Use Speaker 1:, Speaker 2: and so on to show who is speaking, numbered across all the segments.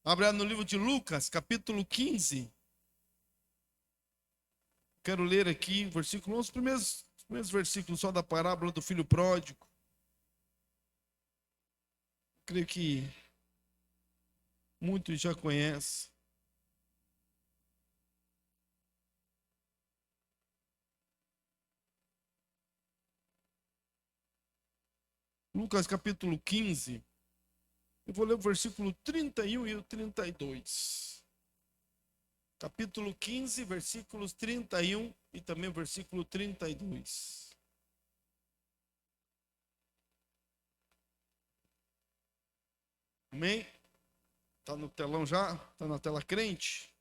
Speaker 1: Abra no livro de Lucas, capítulo 15. Quero ler aqui o versículo 11, os primeiros versículos só da parábola do filho pródigo. Creio que muitos já conhecem. Lucas, capítulo 15. Eu vou ler o versículo 31 e o 32. Capítulo 15, versículos 31 e também o versículo 32. Amém? Está no telão já? Está na tela crente?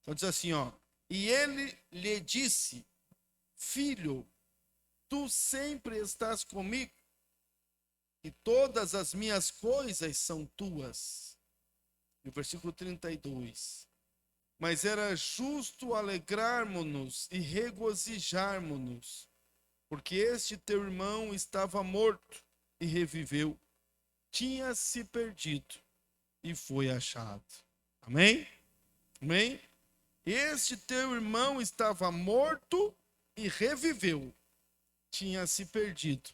Speaker 1: Então diz assim, ó. E ele lhe disse: Filho, tu sempre estás comigo, e todas as minhas coisas são tuas. E o versículo 32. Mas era justo alegrarmos-nos e regozijarmos-nos, porque este teu irmão estava morto e reviveu, tinha se perdido e foi achado. Amém? Amém? Este teu irmão estava morto e reviveu, tinha se perdido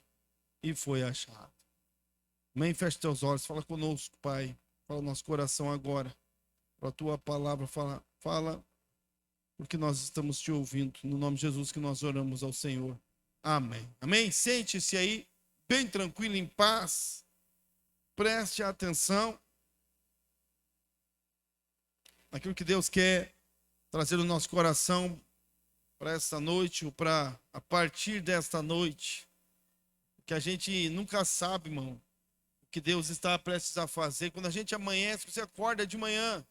Speaker 1: e foi achado. Amém? Feche teus olhos, fala conosco, Pai. Fala no nosso coração agora. Para a tua palavra, fala, porque nós estamos te ouvindo. No nome de Jesus que nós oramos ao Senhor. Amém. Amém? Sente-se aí, bem tranquilo, em paz. Preste atenção naquilo que Deus quer trazer no nosso coração para esta noite, ou para a partir desta noite. Que a gente nunca sabe, irmão, o que Deus está prestes a fazer. Quando a gente amanhece, você acorda de manhã,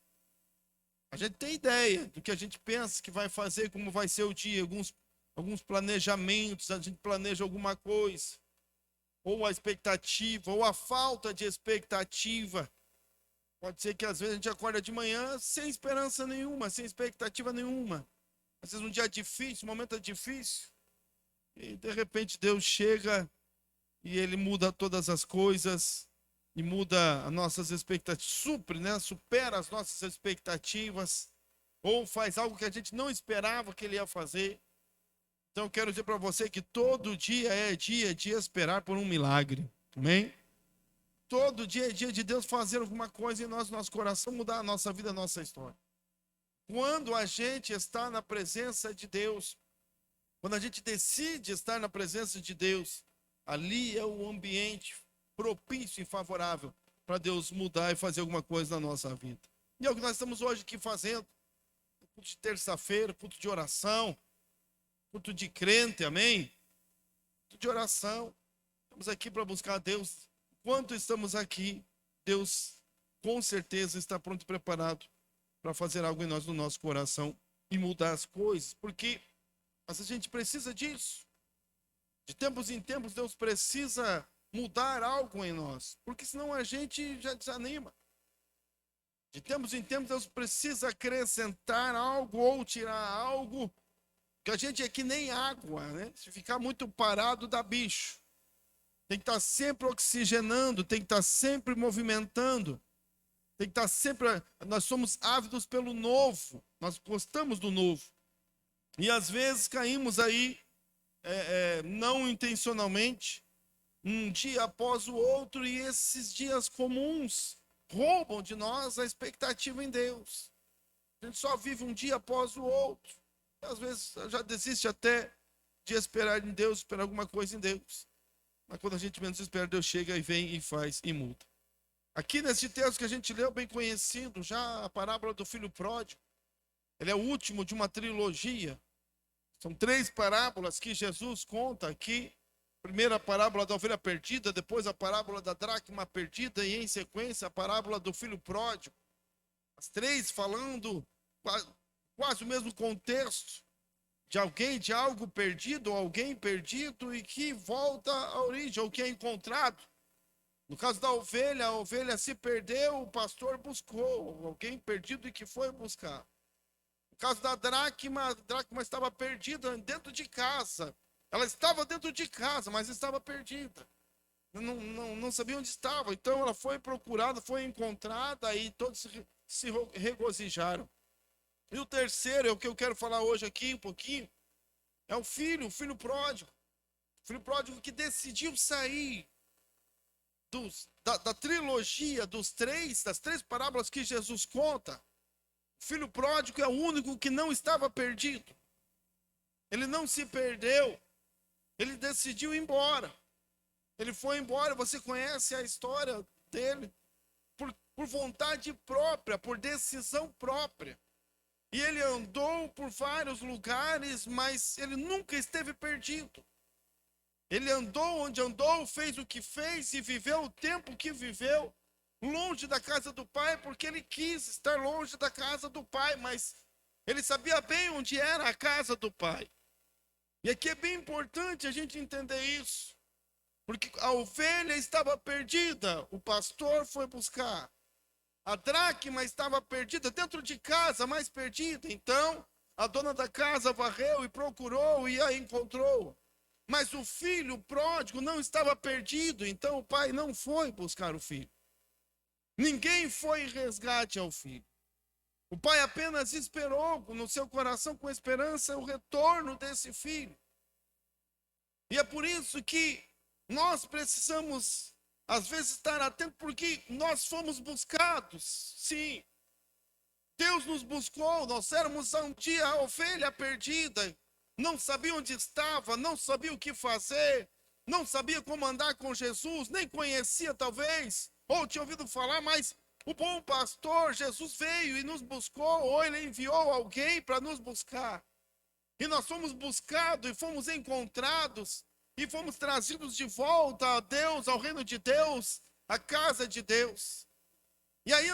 Speaker 1: a gente tem ideia do que a gente pensa que vai fazer, como vai ser o dia, alguns planejamentos, a gente planeja alguma coisa, ou a expectativa, ou a falta de expectativa. Pode ser que às vezes a gente acorda de manhã sem esperança nenhuma, sem expectativa nenhuma. Às vezes um dia difícil, um momento difícil, e de repente Deus chega e Ele muda todas as coisas, e muda as nossas expectativas, supera as nossas expectativas, ou faz algo que a gente não esperava que Ele ia fazer. Então eu quero dizer para você que todo dia é dia de esperar por um milagre. Amém? Todo dia é dia de Deus fazer alguma coisa em nós, no nosso coração, mudar a nossa vida, a nossa história. Quando a gente está na presença de Deus, quando a gente decide estar na presença de Deus, ali é o ambiente propício e favorável para Deus mudar e fazer alguma coisa na nossa vida. E é o que nós estamos hoje aqui fazendo. Culto de terça-feira, culto de oração, culto de crente, amém? Culto de oração. Estamos aqui para buscar a Deus. Enquanto estamos aqui, Deus com certeza está pronto e preparado para fazer algo em nós, no nosso coração, e mudar as coisas, porque às vezes a gente precisa disso. De tempos em tempos, Deus precisa mudar algo em nós, porque senão a gente já desanima. De tempos em tempos, Deus precisa acrescentar algo ou tirar algo, que a gente é que nem água, né? Se ficar muito parado, dá bicho. Tem que estar sempre oxigenando, tem que estar sempre movimentando, tem que estar sempre. Nós somos ávidos pelo novo, nós gostamos do novo. E às vezes caímos aí, não intencionalmente, um dia após o outro, e esses dias comuns roubam de nós a expectativa em Deus. A gente só vive um dia após o outro. E às vezes já desiste até de esperar em Deus, esperar alguma coisa em Deus. Mas quando a gente menos espera, Deus chega e vem e faz e muda. Aqui nesse texto que a gente leu, bem conhecido, já a parábola do filho pródigo, ele é o último de uma trilogia. São 3 parábolas que Jesus conta aqui. Primeiro a parábola da ovelha perdida, depois a parábola da dracma perdida e em sequência a parábola do filho pródigo. As 3 falando quase o mesmo contexto de alguém, de algo perdido, ou alguém perdido e que volta à origem, ou que é encontrado. No caso da ovelha, a ovelha se perdeu, o pastor buscou, alguém perdido e que foi buscar. No caso da dracma, a dracma estava perdida dentro de casa. Ela estava dentro de casa, mas estava perdida. não sabia onde estava. Então ela foi procurada, foi encontrada e todos se regozijaram. E o terceiro, é o que eu quero falar hoje aqui um pouquinho, é o filho pródigo. O filho pródigo que decidiu sair da trilogia das três parábolas que Jesus conta. O filho pródigo é o único que não estava perdido. Ele não se perdeu. Ele decidiu ir embora. Ele foi embora. Você conhece a história dele por vontade própria, por decisão própria. E ele andou por vários lugares, mas ele nunca esteve perdido. Ele andou onde andou, fez o que fez e viveu o tempo que viveu, longe da casa do Pai, porque ele quis estar longe da casa do Pai, mas ele sabia bem onde era a casa do Pai. E aqui é bem importante a gente entender isso, porque a ovelha estava perdida, o pastor foi buscar. A dracma estava perdida dentro de casa, mais perdida. Então, a dona da casa varreu e procurou e a encontrou. Mas o filho pródigo não estava perdido, então o pai não foi buscar o filho. Ninguém foi em resgate ao filho. O pai apenas esperou no seu coração com esperança o retorno desse filho. E é por isso que nós precisamos, às vezes, estar atentos, porque nós fomos buscados. Sim, Deus nos buscou, nós éramos um dia a ovelha perdida, não sabia onde estava, não sabia o que fazer, não sabia como andar com Jesus, nem conhecia talvez, ou tinha ouvido falar, mas o bom pastor, Jesus veio e nos buscou, ou ele enviou alguém para nos buscar. E nós fomos buscados e fomos encontrados e fomos trazidos de volta a Deus, ao reino de Deus, à casa de Deus. E aí,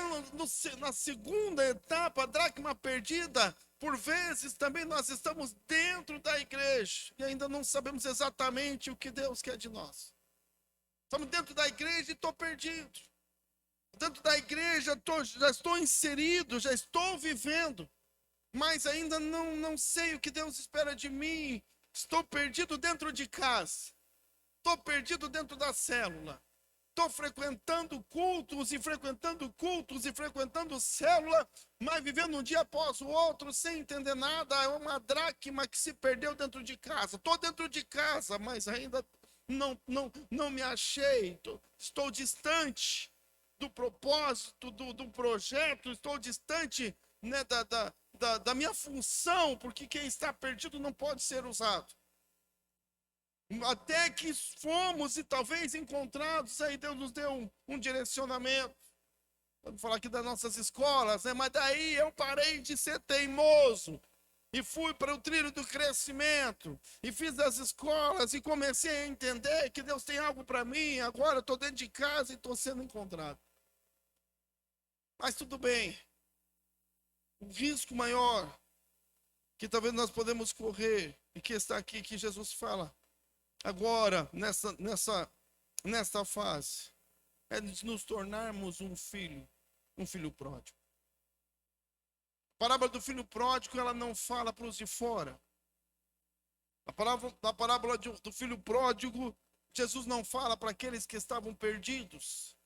Speaker 1: na segunda etapa, a dracma perdida, por vezes também nós estamos dentro da igreja e ainda não sabemos exatamente o que Deus quer de nós. Estamos dentro da igreja e estou perdido. Dentro da igreja já estou inserido, já estou vivendo, mas ainda não sei o que Deus espera de mim. Estou perdido dentro de casa. Estou perdido dentro da célula. Estou frequentando cultos e frequentando cultos e frequentando célula, mas vivendo um dia após o outro sem entender nada. É uma dracma que se perdeu dentro de casa. Estou dentro de casa, mas ainda não me achei. Estou distante do propósito, do projeto. Estou distante, né, da minha função, porque quem está perdido não pode ser usado. Até que fomos e talvez encontrados, aí Deus nos deu um direcionamento. Vamos falar aqui das nossas escolas, né? Mas daí eu parei de ser teimoso e fui para o trilho do crescimento e fiz as escolas e comecei a entender que Deus tem algo para mim. Agora eu estou dentro de casa e estou sendo encontrado. Mas tudo bem. O risco maior que talvez nós podemos correr e que está aqui, que Jesus fala agora, nesta fase, é de nos tornarmos um filho pródigo. A parábola do filho pródigo, ela não fala para os de fora. A parábola do filho pródigo, Jesus não fala para aqueles que estavam perdidos.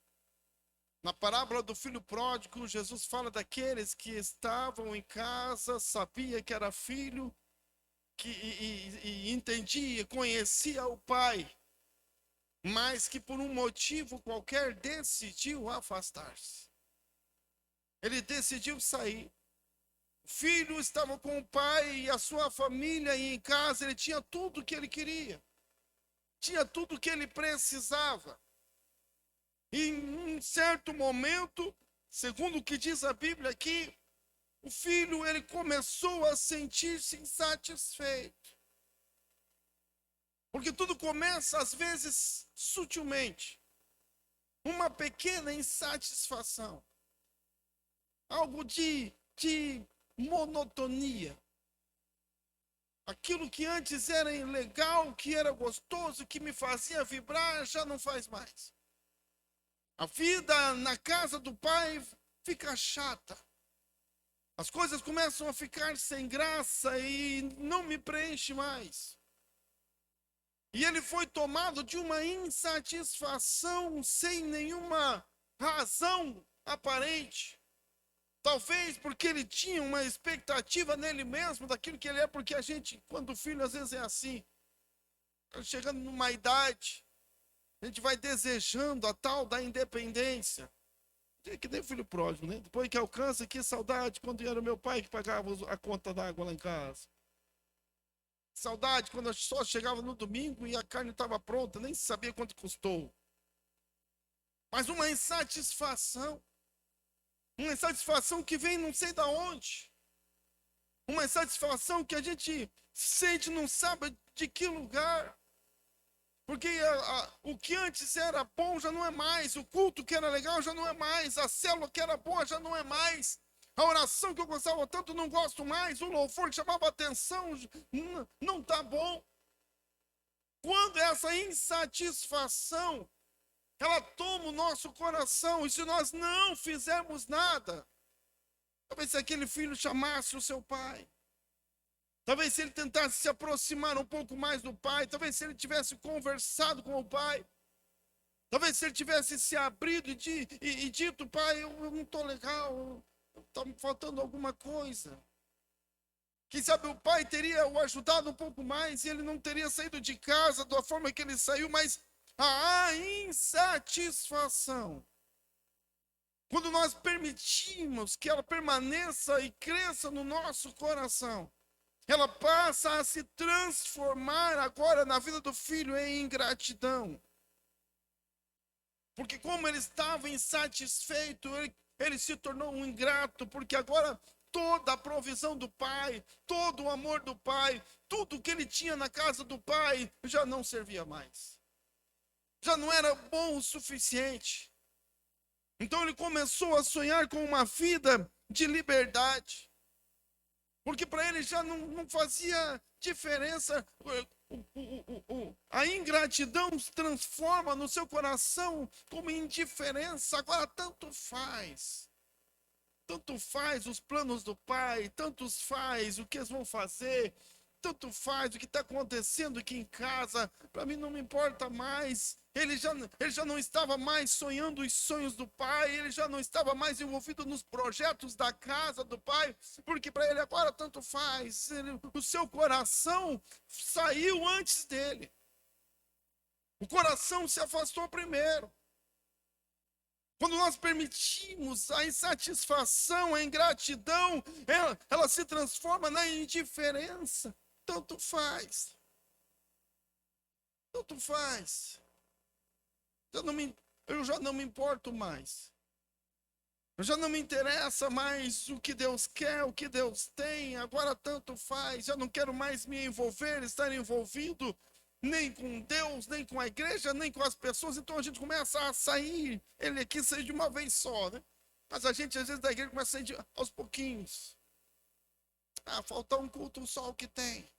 Speaker 1: Na parábola do filho pródigo, Jesus fala daqueles que estavam em casa, sabia que era filho, e entendia, conhecia o pai, mas que por um motivo qualquer decidiu afastar-se. Ele decidiu sair. O filho estava com o pai e a sua família, e em casa ele tinha tudo o que ele queria, tinha tudo o que ele precisava. E em um certo momento, segundo o que diz a Bíblia aqui, o filho, ele começou a sentir-se insatisfeito. Porque tudo começa, às vezes, sutilmente. Uma pequena insatisfação. Algo de monotonia. Aquilo que antes era legal, que era gostoso, que me fazia vibrar, já não faz mais. A vida na casa do pai fica chata. As coisas começam a ficar sem graça e não me preenche mais. E ele foi tomado de uma insatisfação sem nenhuma razão aparente. Talvez porque ele tinha uma expectativa nele mesmo, daquilo que ele é, porque a gente, quando filho, às vezes é assim. Chegando numa idade, a gente vai desejando a tal da independência. É que nem filho pródigo, né? Depois que alcança, que saudade quando era meu pai que pagava a conta d'água lá em casa. Saudade quando eu só chegava no domingo e a carne estava pronta, nem sabia quanto custou. Mas uma insatisfação que vem não sei da onde. Uma insatisfação que a gente sente, não sabe de que lugar. Porque o que antes era bom já não é mais, o culto que era legal já não é mais, a célula que era boa já não é mais, a oração que eu gostava tanto não gosto mais, o louvor que chamava atenção não está bom. Quando essa insatisfação, ela toma o nosso coração, e se nós não fizermos nada, talvez se aquele filho chamasse o seu pai, talvez se ele tentasse se aproximar um pouco mais do pai, talvez se ele tivesse conversado com o pai, talvez se ele tivesse se abrido e dito, pai, eu não estou legal, está me faltando alguma coisa. Quem sabe o pai teria o ajudado um pouco mais e ele não teria saído de casa da forma que ele saiu, mas a insatisfação, quando nós permitimos que ela permaneça e cresça no nosso coração, ela passa a se transformar agora na vida do filho em ingratidão. Porque como ele estava insatisfeito, ele se tornou um ingrato, porque agora toda a provisão do pai, todo o amor do pai, tudo que ele tinha na casa do pai, já não servia mais. Já não era bom o suficiente. Então ele começou a sonhar com uma vida de liberdade. Porque para ele já não fazia diferença. A ingratidão se transforma no seu coração como indiferença. Agora tanto faz. Tanto faz os planos do pai, tanto faz o que eles vão fazer, tanto faz o que está acontecendo aqui em casa, para mim não me importa mais. Ele já não estava mais sonhando os sonhos do pai, ele já não estava mais envolvido nos projetos da casa do pai, porque para ele agora tanto faz. O seu coração saiu antes dele. O coração se afastou primeiro. Quando nós permitimos a insatisfação, a ingratidão, ela se transforma na indiferença. Tanto faz. Tanto faz. Eu já não me importo mais. Já não me interessa mais o que Deus quer, o que Deus tem. Agora tanto faz. Eu não quero mais me envolver, estar envolvido nem com Deus, nem com a igreja, nem com as pessoas. Então a gente começa a sair. Ele aqui sai de uma vez só, né? Mas a gente às vezes da igreja começa a sair aos pouquinhos. Falta um culto só o que tem.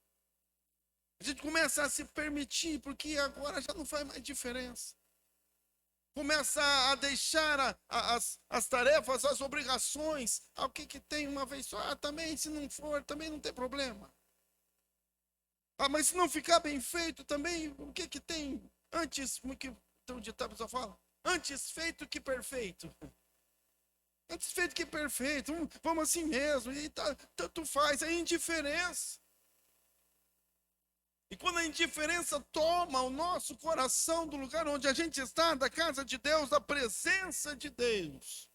Speaker 1: A gente começa a se permitir, porque agora já não faz mais diferença. Começa a deixar as tarefas, as obrigações. O que tem uma vez só? Também se não for, também não tem problema. Mas se não ficar bem feito também, o que tem antes, que o ditado só fala? Antes feito que perfeito. Antes feito que perfeito. Vamos assim mesmo. E tanto faz, é indiferença. E quando a indiferença toma o nosso coração do lugar onde a gente está, da casa de Deus, da presença de Deus,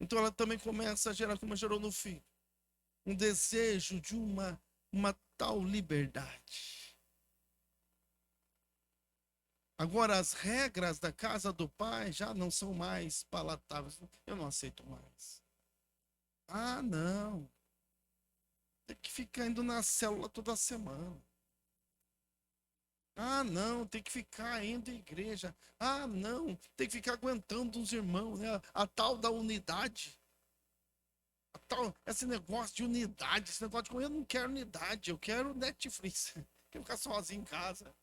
Speaker 1: então ela também começa a gerar, como gerou no filho, um desejo de uma tal liberdade. Agora as regras da casa do pai já não são mais palatáveis. Eu não aceito mais. Não. Tem que ficar indo na célula toda semana. Não, tem que ficar indo à igreja. Não, tem que ficar aguentando os irmãos, né? A tal da unidade. Esse negócio de unidade, esse negócio de eu não quero unidade, eu quero Netflix. Quero ficar sozinho em casa.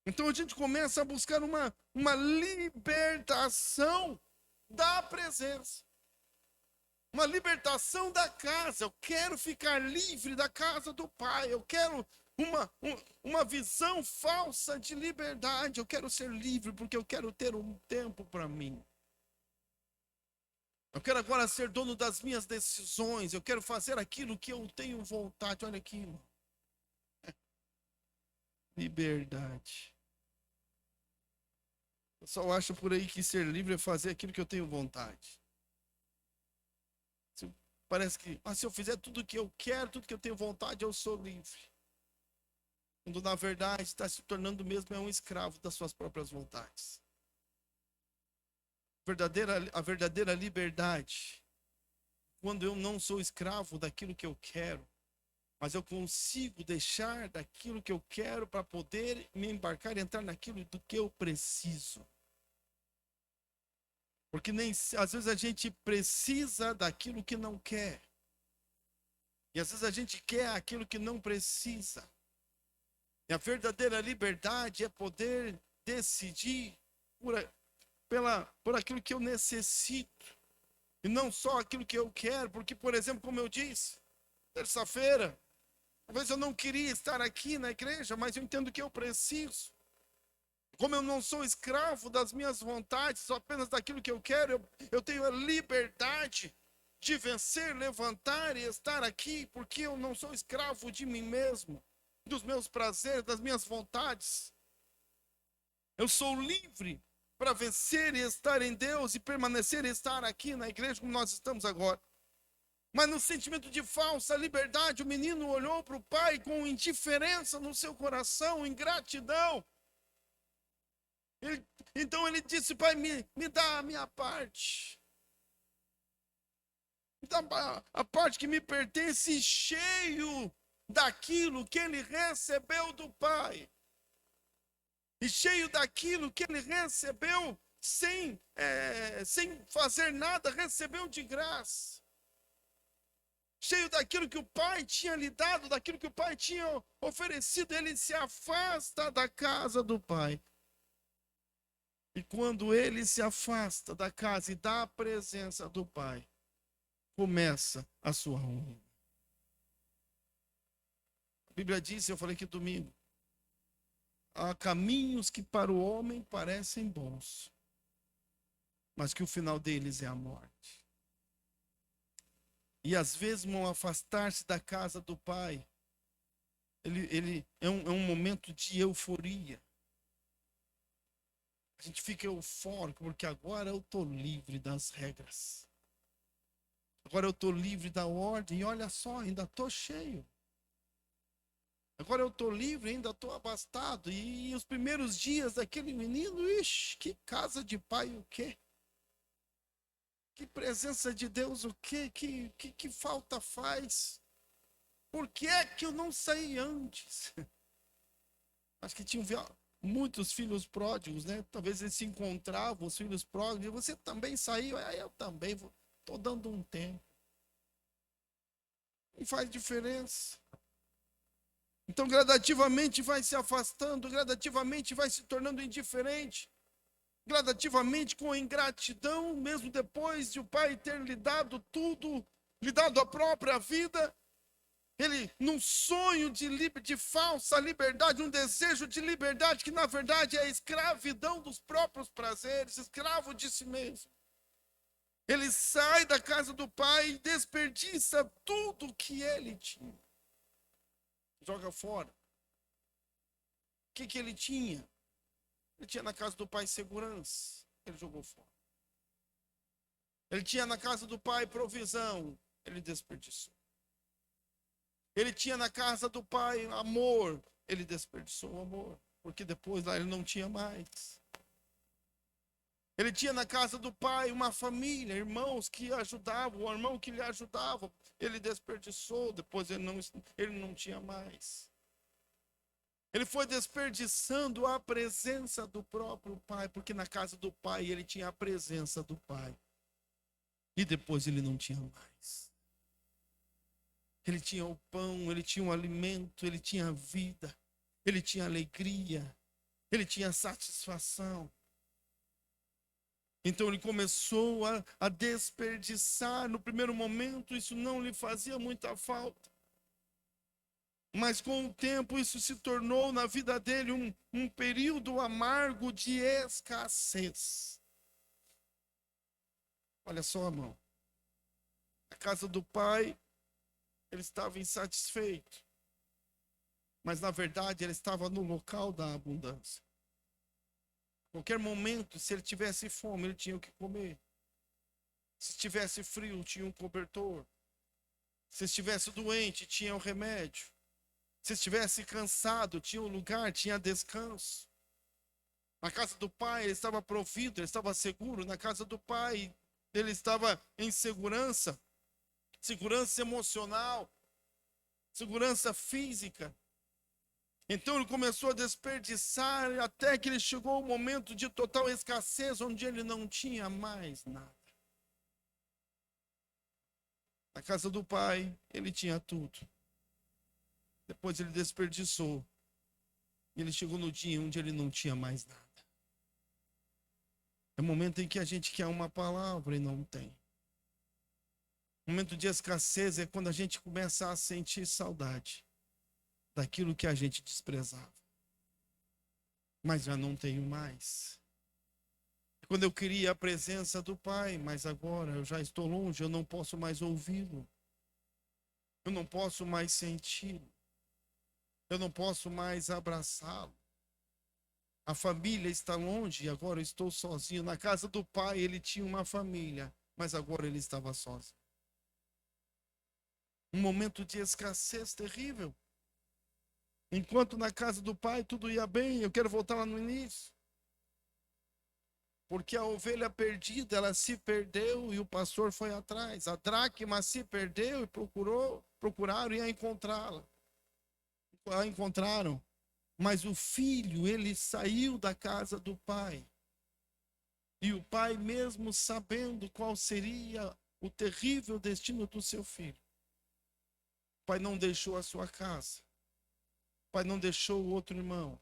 Speaker 1: Então a gente começa a buscar uma libertação da presença. Uma libertação da casa. Eu quero ficar livre da casa do pai. Eu quero uma visão falsa de liberdade. Eu quero ser livre porque eu quero ter um tempo para mim. Eu quero agora ser dono das minhas decisões. Eu quero fazer aquilo que eu tenho vontade. Olha aqui, irmão. Liberdade. O pessoal acha por aí que ser livre é fazer aquilo que eu tenho vontade. Parece que, se eu fizer tudo o que eu quero, tudo que eu tenho vontade, eu sou livre. Quando na verdade está se tornando mesmo um escravo das suas próprias vontades. A verdadeira liberdade, quando eu não sou escravo daquilo que eu quero, mas eu consigo deixar daquilo que eu quero para poder me embarcar e entrar naquilo do que eu preciso. Porque às vezes a gente precisa daquilo que não quer. E às vezes a gente quer aquilo que não precisa. E a verdadeira liberdade é poder decidir por aquilo que eu necessito. E não só aquilo que eu quero. Porque, por exemplo, como eu disse, terça-feira, talvez eu não queria estar aqui na igreja, mas eu entendo que eu preciso. Como eu não sou escravo das minhas vontades, só apenas daquilo que eu quero, eu tenho a liberdade de vencer, levantar e estar aqui, porque eu não sou escravo de mim mesmo, dos meus prazeres, das minhas vontades. Eu sou livre para vencer e estar em Deus e permanecer e estar aqui na igreja como nós estamos agora. Mas no sentimento de falsa liberdade, o menino olhou para o pai com indiferença no seu coração, ingratidão. Então ele disse: pai, me dá a minha parte. Me dá a parte que me pertence, cheio daquilo que ele recebeu do pai. E cheio daquilo que ele recebeu sem fazer nada, recebeu de graça. Cheio daquilo que o pai tinha lhe dado, daquilo que o pai tinha oferecido, ele se afasta da casa do pai. E quando ele se afasta da casa e da presença do pai, começa a sua ruína. A Bíblia diz, eu falei aqui domingo, há caminhos que para o homem parecem bons, mas que o final deles é a morte. E às vezes vão afastar-se da casa do pai. Ele é um momento de euforia. A gente fica eufórico, porque agora eu estou livre das regras. Agora eu estou livre da ordem, e olha só, ainda estou cheio. Agora eu estou livre, ainda estou abastado. E os primeiros dias daquele menino, ixi, que casa de pai o quê? Que presença de Deus o quê? Que falta faz? Por que é que eu não saí antes? Acho que tinham muitos filhos pródigos, né? Talvez eles se encontravam, os filhos pródigos. Você também saiu? Eu também estou dando um tempo. Não faz diferença. Então, gradativamente vai se afastando, gradativamente vai se tornando indiferente, gradativamente com ingratidão, mesmo depois de o pai ter lhe dado tudo, lhe dado a própria vida. Ele, num sonho de falsa liberdade, um desejo de liberdade, que na verdade é a escravidão dos próprios prazeres, escravo de si mesmo. Ele sai da casa do pai e desperdiça tudo que ele tinha. Joga fora. O que ele tinha? Ele tinha na casa do pai segurança. Ele jogou fora. Ele tinha na casa do pai provisão. Ele desperdiçou. Ele tinha na casa do pai amor. Ele desperdiçou o amor. Porque depois lá ele não tinha mais. Ele tinha na casa do pai uma família, irmãos que ajudavam, o irmão que lhe ajudava. Ele desperdiçou, depois ele não tinha mais. Ele foi desperdiçando a presença do próprio pai, porque na casa do pai ele tinha a presença do pai. E depois ele não tinha mais. Ele tinha o pão, ele tinha o alimento, ele tinha a vida, ele tinha alegria, ele tinha satisfação. Então ele começou a desperdiçar. No primeiro momento isso não lhe fazia muita falta. Mas com o tempo isso se tornou na vida dele um período amargo de escassez. Olha só, irmão. A casa do pai, ele estava insatisfeito. Mas na verdade ele estava no local da abundância. Qualquer momento, se ele tivesse fome, ele tinha o que comer. Se estivesse frio, tinha um cobertor. Se estivesse doente, tinha o remédio. Se estivesse cansado, tinha um lugar, tinha descanso. Na casa do pai, ele estava provido, ele estava seguro. Na casa do pai, ele estava em segurança. Segurança emocional, segurança física. Então ele começou a desperdiçar até que ele chegou ao momento de total escassez, onde ele não tinha mais nada. Na casa do pai, ele tinha tudo. Depois ele desperdiçou. E ele chegou no dia onde ele não tinha mais nada. É o momento em que a gente quer uma palavra e não tem. O momento de escassez é quando a gente começa a sentir saudade daquilo que a gente desprezava. Mas já não tenho mais. Quando eu queria a presença do Pai, mas agora eu já estou longe, eu não posso mais ouvi-lo. Eu não posso mais senti-lo. Eu não posso mais abraçá-lo. A família está longe e agora eu estou sozinho. Na casa do pai ele tinha uma família, mas agora ele estava sozinho. Um momento de escassez terrível. Enquanto na casa do pai tudo ia bem, eu quero voltar lá no início. Porque a ovelha perdida, ela se perdeu e o pastor foi atrás. A dracma se perdeu e procuraram e a encontrá-la. A encontraram. Mas o filho, ele saiu da casa do pai. E o pai, mesmo sabendo qual seria o terrível destino do seu filho, o pai não deixou a sua casa. O pai não deixou o outro irmão.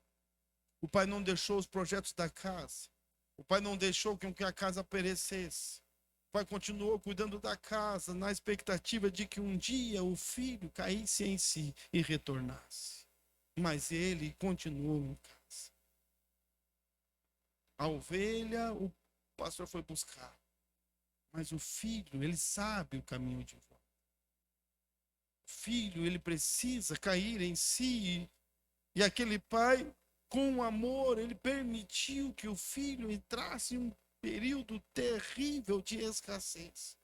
Speaker 1: O pai não deixou os projetos da casa. O pai não deixou que a casa perecesse. O pai continuou cuidando da casa, na expectativa de que um dia o filho caísse em si e retornasse. Mas ele continuou em casa. A ovelha, o pastor foi buscar. Mas o filho, ele sabe o caminho de volta. O filho, ele precisa cair em si. E aquele pai, com amor, ele permitiu que o filho entrasse em um período terrível de escassez.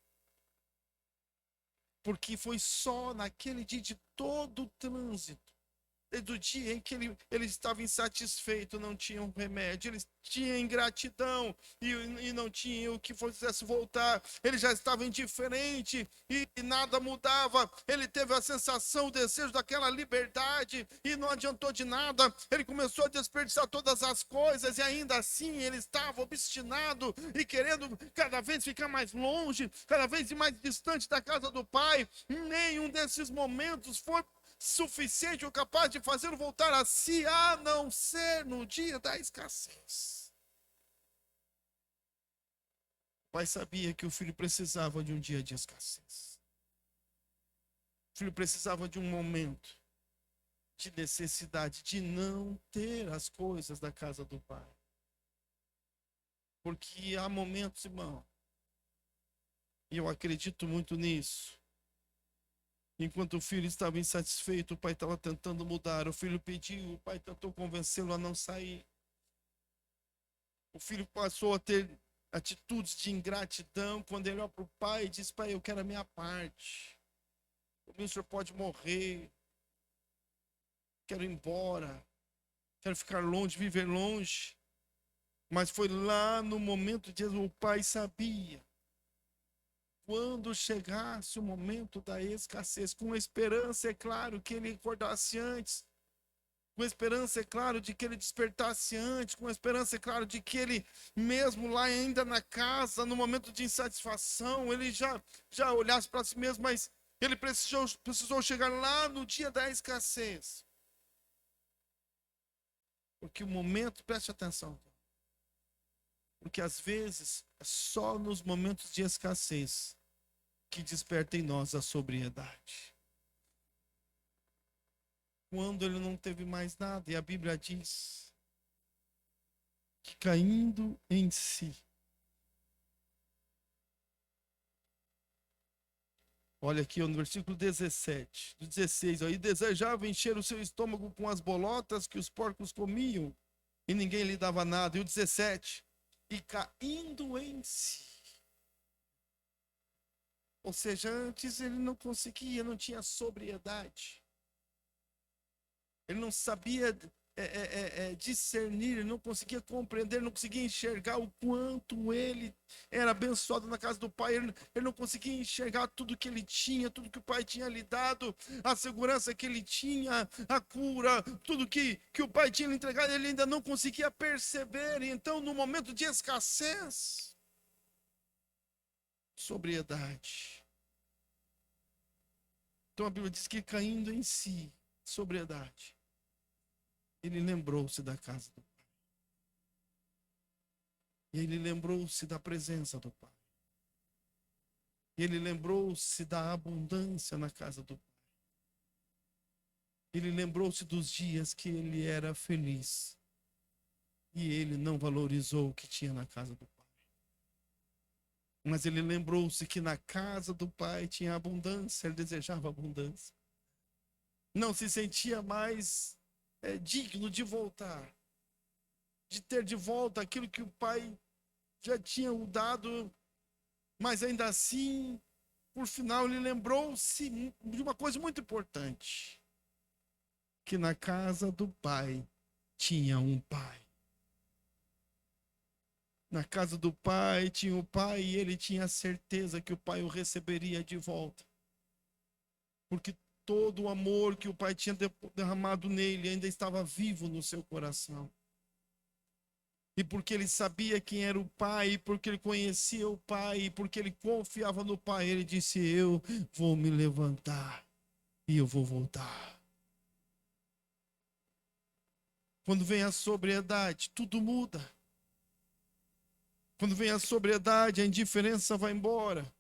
Speaker 1: Porque foi só naquele dia de todo o trânsito, desde o dia em que ele estava insatisfeito, não tinha um remédio, ele tinha ingratidão e não tinha o que fizesse voltar, ele já estava indiferente e nada mudava, ele teve a sensação, o desejo daquela liberdade e não adiantou de nada, ele começou a desperdiçar todas as coisas e ainda assim ele estava obstinado e querendo cada vez ficar mais longe, cada vez mais distante da casa do pai. Nenhum desses momentos foi suficiente ou capaz de fazê-lo voltar a si, a não ser no dia da escassez. O pai sabia que o filho precisava de um dia de escassez. O filho precisava de um momento de necessidade, de não ter as coisas da casa do pai. Porque há momentos, irmão, e eu acredito muito nisso. Enquanto o filho estava insatisfeito, o pai estava tentando mudar. O filho pediu, o pai tentou convencê-lo a não sair. O filho passou a ter atitudes de ingratidão quando ele olha para o pai e diz: pai, eu quero a minha parte. O senhor pode morrer. Quero ir embora. Quero ficar longe, viver longe. Mas foi lá no momento de o pai sabia. Quando chegasse o momento da escassez, com esperança, é claro, que ele acordasse antes, com esperança, é claro, de que ele despertasse antes, com esperança, é claro, de que ele, mesmo lá ainda na casa, no momento de insatisfação, ele já olhasse para si mesmo, mas ele precisou chegar lá no dia da escassez. Porque o momento, preste atenção, porque às vezes é só nos momentos de escassez que desperta em nós a sobriedade. quando ele não teve mais nada. E a Bíblia diz que caindo em si. Olha aqui no versículo 17, 16. Ó, e desejava encher o seu estômago com as bolotas que os porcos comiam, e ninguém lhe dava nada. E o 17. E caindo em si. Ou seja, antes ele não conseguia, não tinha sobriedade. Ele não sabia discernir, ele não conseguia compreender, não conseguia enxergar o quanto ele era abençoado na casa do pai. Ele não conseguia enxergar tudo que ele tinha, tudo que o pai tinha lhe dado, a segurança que ele tinha, a cura, tudo que o pai tinha lhe entregado. Ele ainda não conseguia perceber. E então, no momento de escassez, sobriedade. Então a Bíblia diz que caindo em si, sobriedade, ele lembrou-se da casa do pai. E ele lembrou-se da presença do pai. E ele lembrou-se da abundância na casa do pai. Ele lembrou-se dos dias que ele era feliz. E ele não valorizou o que tinha na casa do pai. Mas ele lembrou-se que na casa do pai tinha abundância, ele desejava abundância. Não se sentia mais digno de voltar, de ter de volta aquilo que o pai já tinha o dado, mas ainda assim, por final, ele lembrou-se de uma coisa muito importante, que na casa do pai tinha um pai. Na casa do pai tinha o pai e ele tinha a certeza que o pai o receberia de volta, porque todo o amor que o pai tinha derramado nele ainda estava vivo no seu coração. E porque ele sabia quem era o pai, e porque ele conhecia o pai, e porque ele confiava no pai, ele disse: eu vou me levantar e eu vou voltar. Quando vem a sobriedade, tudo muda. Quando vem a sobriedade, a indiferença vai embora.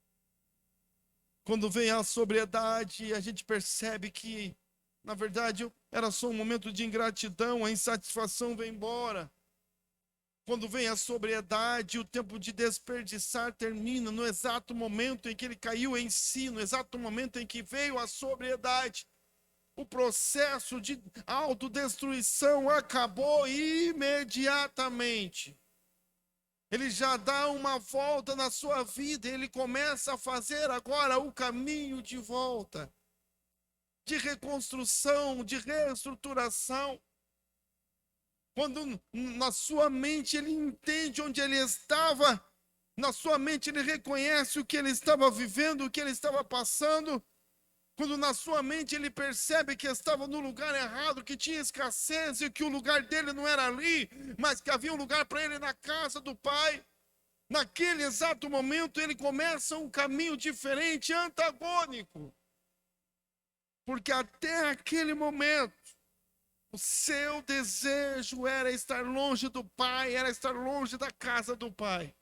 Speaker 1: Quando vem a sobriedade, a gente percebe que, na verdade, era só um momento de ingratidão, a insatisfação vem embora. Quando vem a sobriedade, o tempo de desperdiçar termina no exato momento em que ele caiu em si, no exato momento em que veio a sobriedade. O processo de autodestruição acabou imediatamente. Ele já dá uma volta na sua vida, ele começa a fazer agora o caminho de volta, de reconstrução, de reestruturação. Quando na sua mente ele entende onde ele estava, na sua mente ele reconhece o que ele estava vivendo, o que ele estava passando. Quando na sua mente ele percebe que estava no lugar errado, que tinha escassez e que o lugar dele não era ali, mas que havia um lugar para ele na casa do pai. Naquele exato momento ele começa um caminho diferente, antagônico. Porque até aquele momento, o seu desejo era estar longe do pai, era estar longe da casa do pai.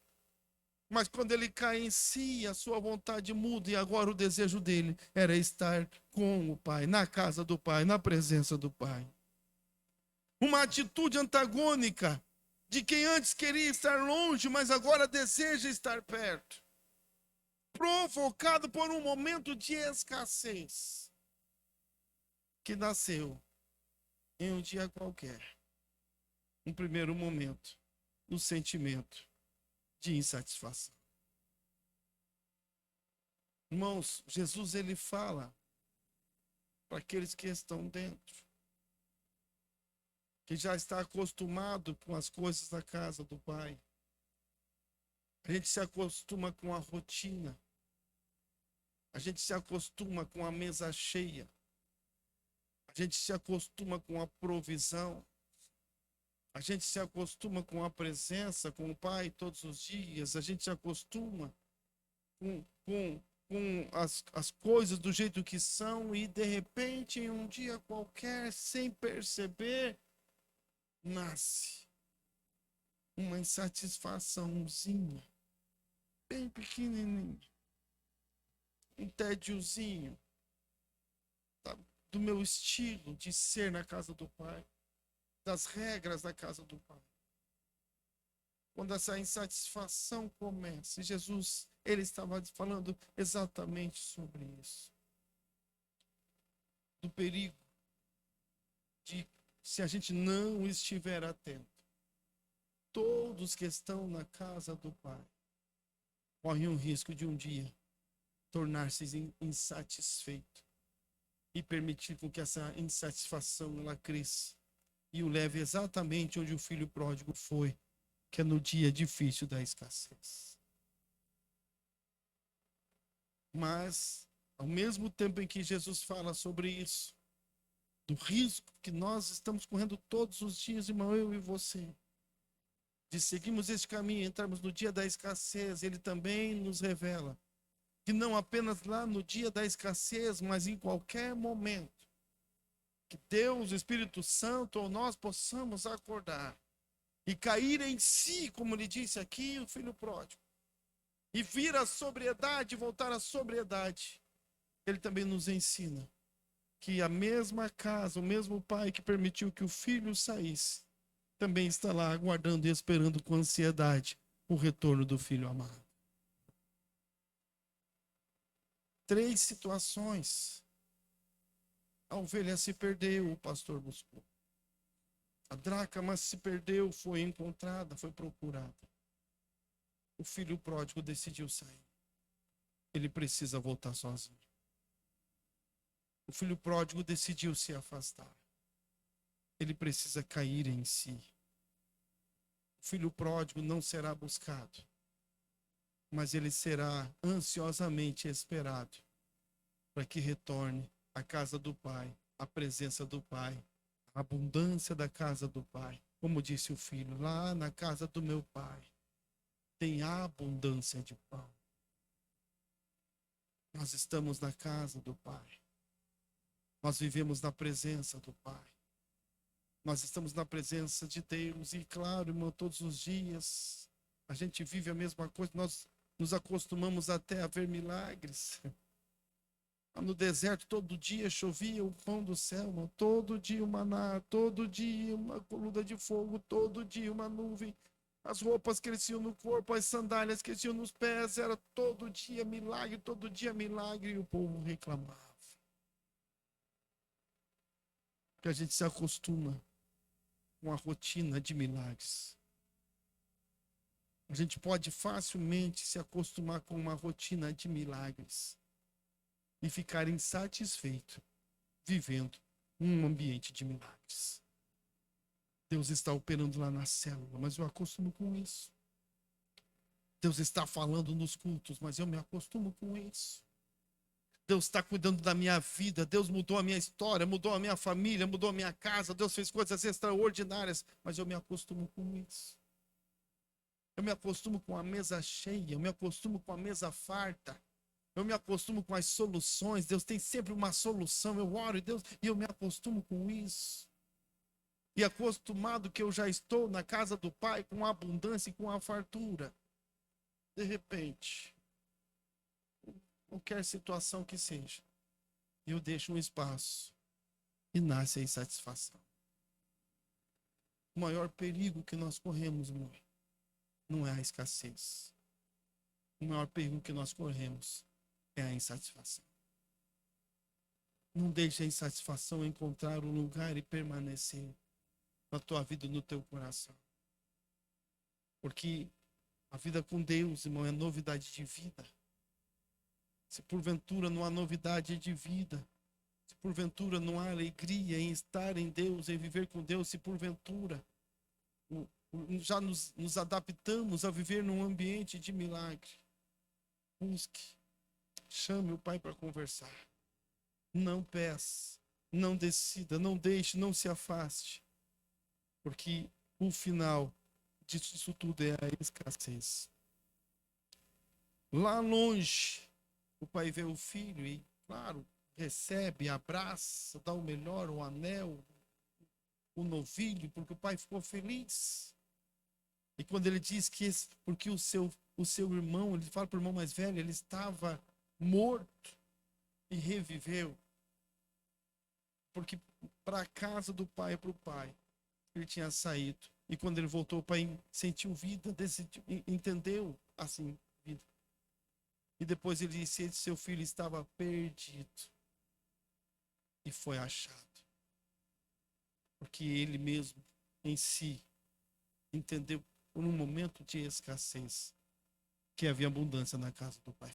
Speaker 1: Mas quando ele cai em si, a sua vontade muda e agora o desejo dele era estar com o pai, na casa do pai, na presença do pai. Uma atitude antagônica de quem antes queria estar longe, mas agora deseja estar perto. Provocado por um momento de escassez que nasceu em um dia qualquer, um primeiro momento, no sentimento de insatisfação. Irmãos, Jesus ele fala para aqueles que estão dentro, que já está acostumado com as coisas da casa do Pai. A gente se acostuma com a rotina, a gente se acostuma com a mesa cheia, a gente se acostuma com a provisão, a gente se acostuma com a presença, com o Pai todos os dias, a gente se acostuma com as coisas do jeito que são e de repente em um dia qualquer, sem perceber, nasce uma insatisfaçãozinha, bem pequenininha, um tédiozinho, tá do meu estilo de ser na casa do Pai, das regras da casa do Pai. Quando essa insatisfação começa, e Jesus, ele estava falando exatamente sobre isso. Do perigo de, se a gente não estiver atento, todos que estão na casa do Pai correm o risco de um dia tornar-se insatisfeito e permitir com que essa insatisfação ela cresça e o leve exatamente onde o filho pródigo foi, que é no dia difícil da escassez. Mas, ao mesmo tempo em que Jesus fala sobre isso, do risco que nós estamos correndo todos os dias, irmão, eu e você, de seguirmos este caminho, entrarmos no dia da escassez, ele também nos revela que não apenas lá no dia da escassez, mas em qualquer momento, que Deus, o Espírito Santo, ou nós possamos acordar e cair em si, como lhe disse aqui o filho pródigo, e vir à sobriedade, voltar à sobriedade. Ele também nos ensina que a mesma casa, o mesmo pai que permitiu que o filho saísse, também está lá aguardando e esperando com ansiedade o retorno do filho amado. 3 situações. A ovelha se perdeu, o pastor buscou. A dracma se perdeu, foi encontrada, foi procurada. O filho pródigo decidiu sair. Ele precisa voltar sozinho. O filho pródigo decidiu se afastar. Ele precisa cair em si. O filho pródigo não será buscado, mas ele será ansiosamente esperado para que retorne à casa do Pai, à presença do Pai, a abundância da casa do Pai. Como disse o filho, lá na casa do meu Pai tem abundância de pão. Nós estamos na casa do Pai. Nós vivemos na presença do Pai. Nós estamos na presença de Deus. E claro, irmão, todos os dias a gente vive a mesma coisa. Nós nos acostumamos até a ver milagres. No deserto, todo dia chovia o pão do céu, irmão. Todo dia o maná, todo dia uma coluna de fogo, todo dia uma nuvem. As roupas cresciam no corpo, as sandálias cresciam nos pés. Era todo dia milagre, e o povo reclamava. Porque a gente se acostuma com a rotina de milagres. A gente pode facilmente se acostumar com uma rotina de milagres e ficar insatisfeito vivendo um ambiente de milagres. Deus está operando lá na célula, mas eu acostumo com isso. Deus está falando nos cultos, mas eu me acostumo com isso. Deus está cuidando da minha vida, Deus mudou a minha história, mudou a minha família, mudou a minha casa, Deus fez coisas extraordinárias, mas eu me acostumo com isso. Eu me acostumo com a mesa cheia, eu me acostumo com a mesa farta, eu me acostumo com as soluções. Deus tem sempre uma solução, eu oro e eu me acostumo com isso. E acostumado que eu já estou na casa do Pai com a abundância e com a fartura, de repente, qualquer situação que seja, eu deixo um espaço e nasce a insatisfação. O maior perigo que nós corremos, irmão, não é a escassez. O maior perigo que nós corremos é a insatisfação. Não deixe a insatisfação encontrar um lugar e permanecer na tua vida e no teu coração. Porque a vida com Deus, irmão, é novidade de vida. Se porventura não há novidade de vida, se porventura não há alegria em estar em Deus, em viver com Deus, se porventura já nos adaptamos a viver num ambiente de milagre, busque, chame o Pai para conversar. Não peça, não decida, não deixe, não se afaste, porque o final disso tudo é a escassez. Lá longe, o pai vê o filho e, claro, recebe, abraça, dá o melhor, o anel, o novilho, porque o pai ficou feliz. E quando ele diz que porque o seu irmão, ele fala para o irmão mais velho, ele estava morto e reviveu. porque para a casa do pai, para o pai, ele tinha saído. E quando ele voltou, o pai sentiu vida, decidiu, entendeu assim, vida. E depois ele disse que seu filho estava perdido e foi achado. Porque ele mesmo, em si, entendeu, num momento de escassez, que havia abundância na casa do pai.